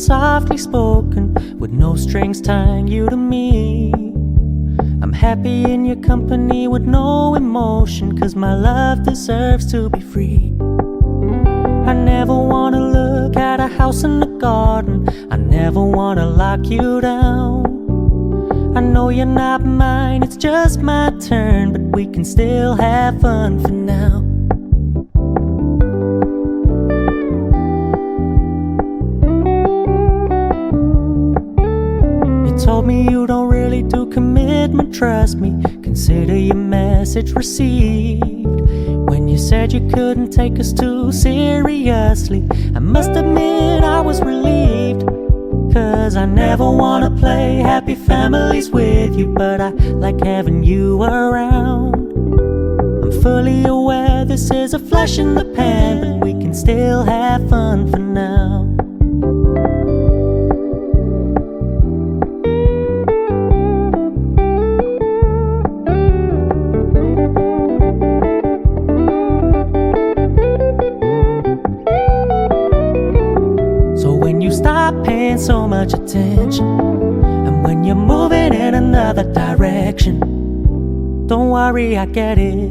softly spoken, with no strings tying you to me. I'm happy in your company with no emotion, 'cause my love deserves to be free. I never wanna look at a house in the garden, I never wanna lock you down. I know you're not mine, it's just my turn, but we can still have fun for now. You told me you don't really do commitment, trust me, consider your message received. When you said you couldn't take us too seriously, I must admit I was relieved. 'Cause I never wanna play happy families with you, but I like having you around. I'm fully aware this is a flash in the pan, but we can still have fun for now. Stop paying so much attention, and when you're moving in another direction, don't worry, I get it.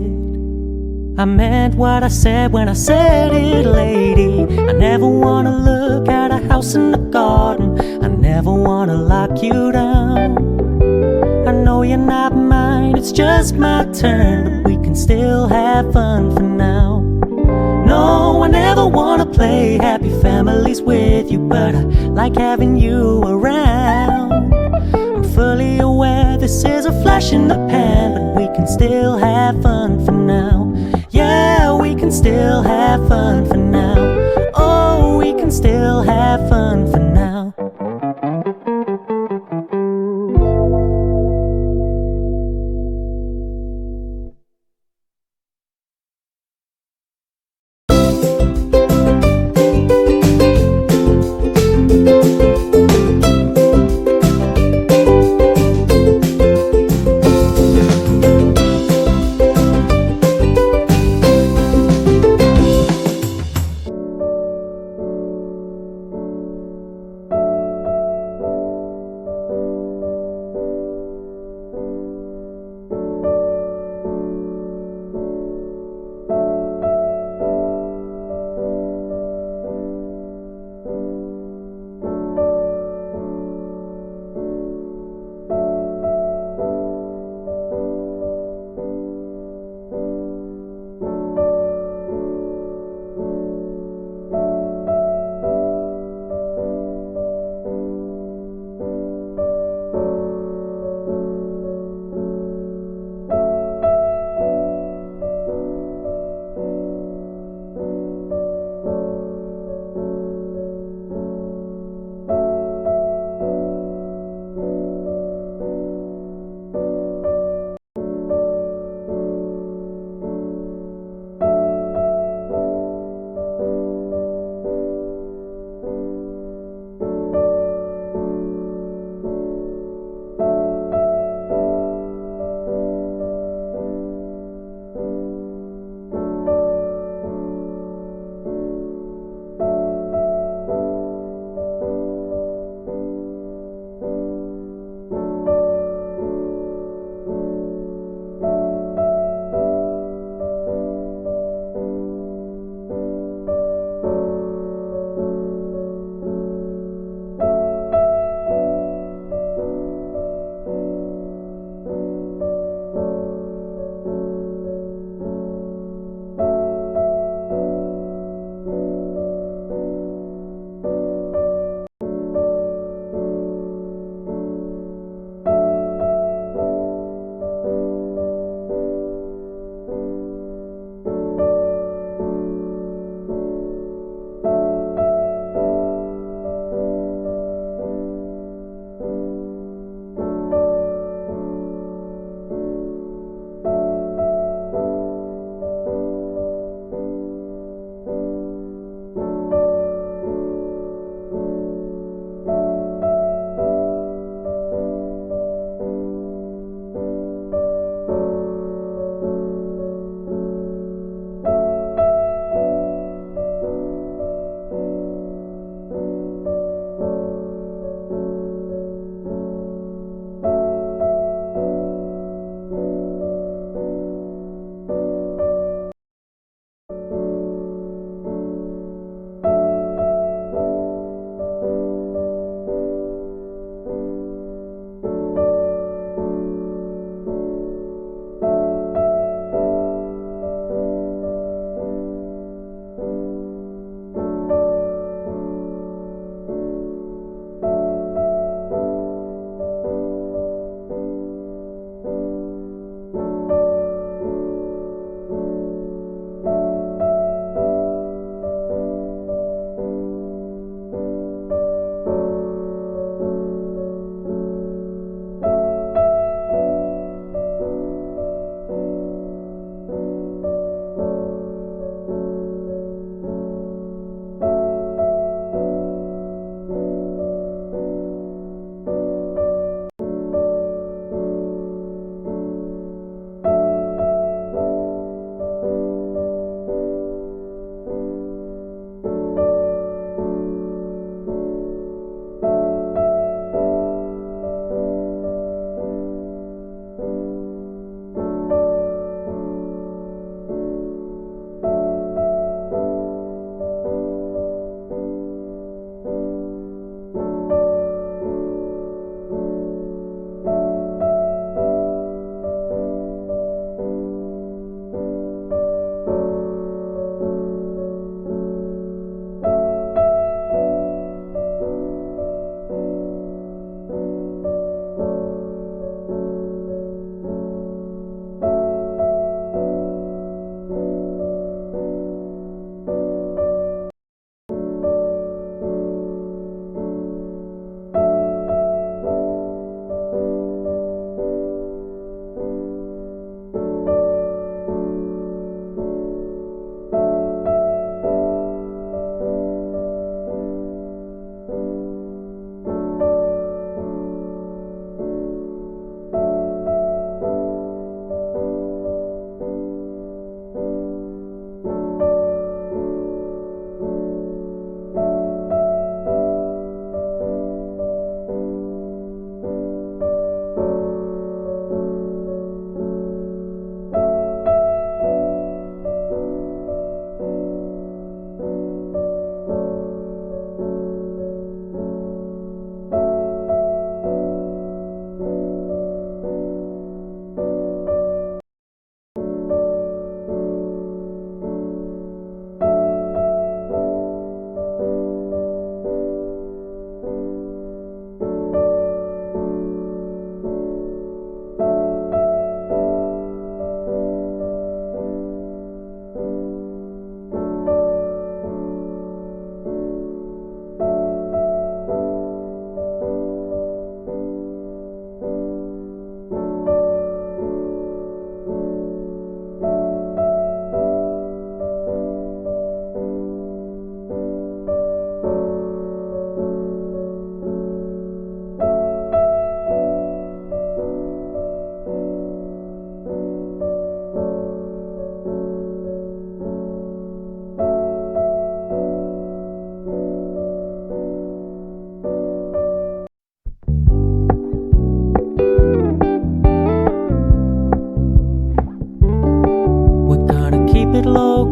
I meant what I said when I said it, lady. I never wanna look at a house in the garden, I never wanna lock you down. I know you're not mine, it's just my turn, but we can still have fun for now. No, I never wanna play happy families with you, but I like having you around. I'm fully aware this is a flash in the pan, but we can still have fun for now. Yeah, we can still have fun for now. Oh, we can still have fun for now.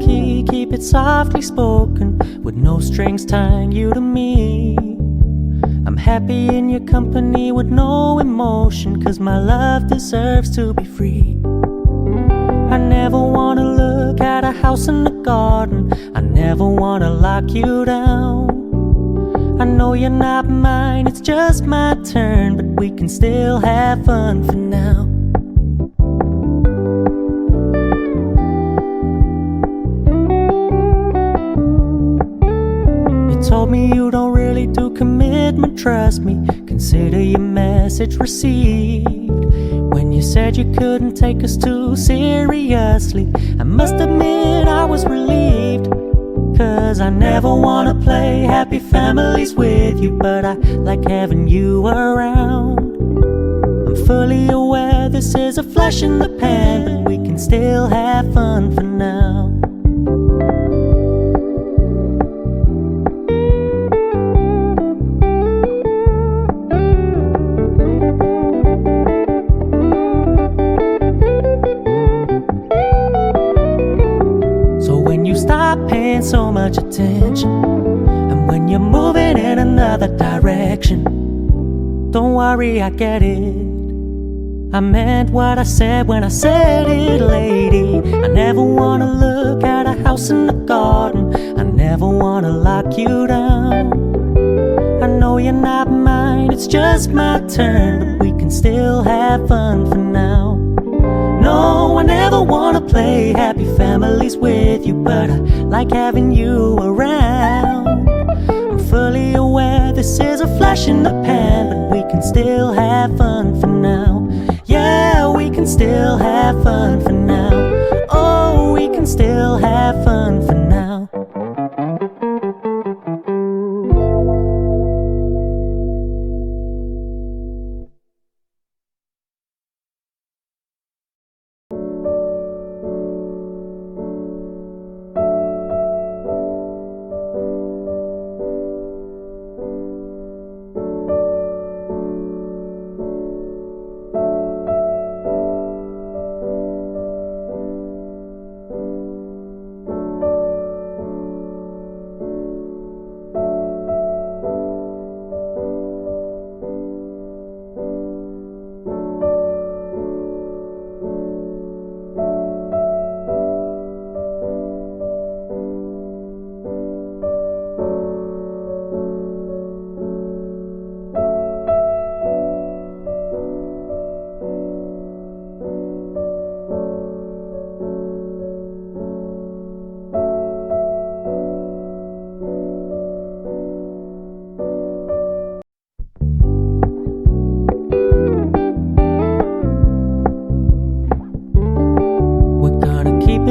low-key, keep it softly spoken, with no strings tying you to me. I'm happy in your company with no emotion, 'cause my love deserves to be free. I never wanna look at a house in the garden, I never wanna lock you down. I know you're not mine, it's just my turn, but we can still have fun for now. You told me you don't really do commitment, trust me, consider your message received. When you said you couldn't take us too seriously, I must admit I was relieved. 'Cause I never wanna play happy families with you, but I like having you around. I'm fully aware this is a flash in the pan, but we can still have fun for now. Stop paying so much attention, and when you're moving in another direction, don't worry, I get it. I meant what I said when I said it, lady. I never wanna look at a house in the garden, I never wanna lock you down. I know you're not mine, it's just my turn, but we can still have fun for now. No, I never wanna play happy families with you, but I like having you around. I'm fully aware this is a flash in the pan, but we can still have fun for now. Yeah, we can still have fun for now. Oh, we can still have fun for now.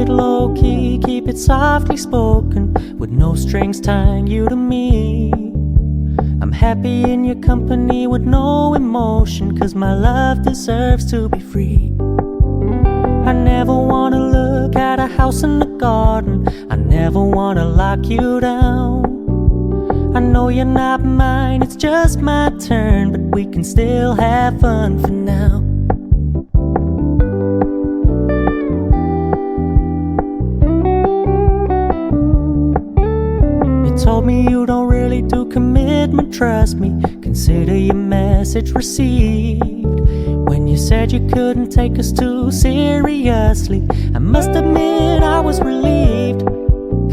Low-key, keep it softly spoken, with no strings tying you to me. I'm happy in your company with no emotion, 'cause my love deserves to be free. I never wanna look at a house in the garden, I never wanna lock you down. I know you're not mine, it's just my turn, but we can still have fun for now. Told me you don't really do commitment, trust me, consider your message received. When you said you couldn't take us too seriously, I must admit I was relieved.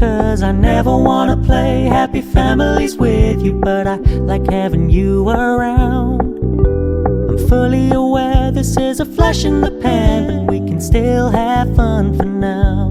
'Cause I never wanna play happy families with you, but I like having you around. I'm fully aware this is a flash in the pan, but we can still have fun for now.